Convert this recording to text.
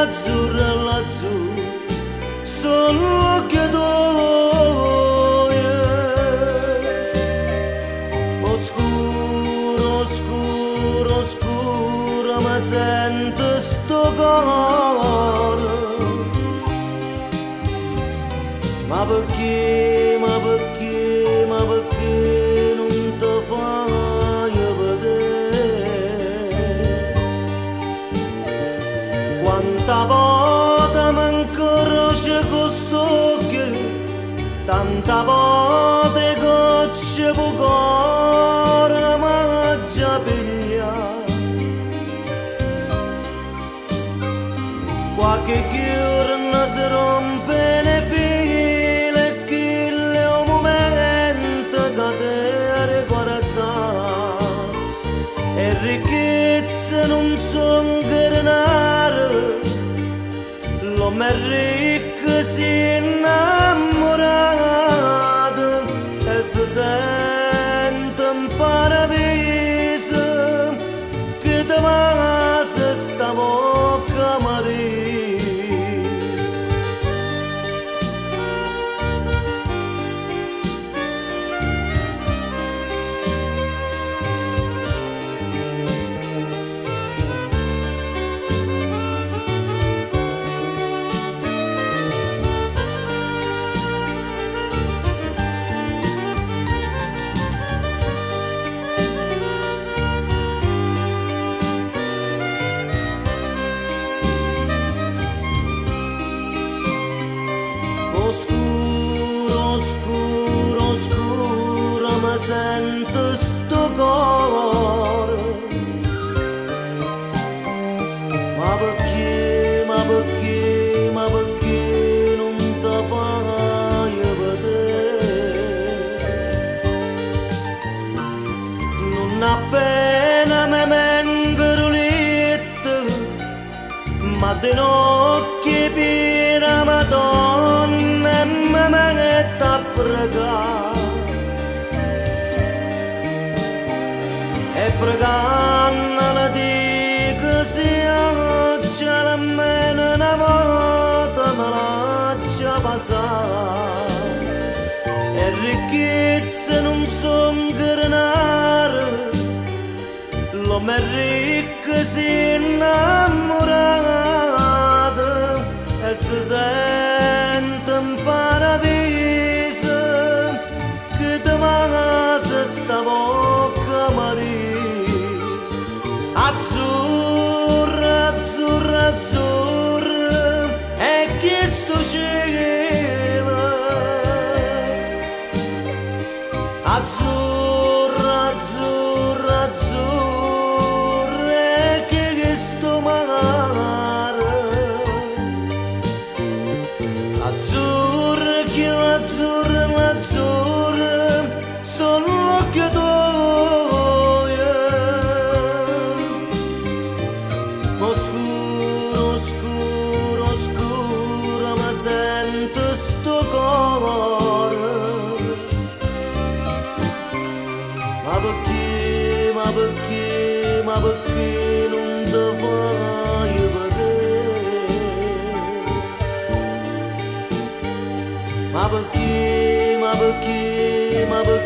azzurra lassù, solo che dove oscuro, oscuro, oscuro, ma sento sto cuore. Ma perché, ma perché, ma perché non ti fai vedere? Quanta volta mi incrocio quest'occhio, tanta volta gocce con cuore ma già piglia. Qualche giorno si rompe le file che le un momento che te riguarda e ricchezza non son granare l'uomo è ricco si innamorato e si sente un paradiso che ti passa sta bocca marina. Oscuro, oscuro, oscuro, ma sento sto cuore. Ma perché, ma perché, ma perché non ti fai vedere? Non appena mi vengono letto, ma di nocchi per la Madonna e mi metto a pregare. E pregando la dico sia già almeno una volta me lascia passare. E ricchezze non son granare, l'uomo è ricco si innamorato e si sente un paradiso che ti passa sta bocca marina. Azzurra, azzurra, azzurra e questo cielo. Azzurra, azzurra, azzurra e questo mare. Azzurra, che azzurra, azzurra, solo che tu. Oscuro, oscuro, oscuro, ma sento sto cuore. Ma perché, ma perché, ma perché non ti fai vedere? Ma perché, ma perché, ma perché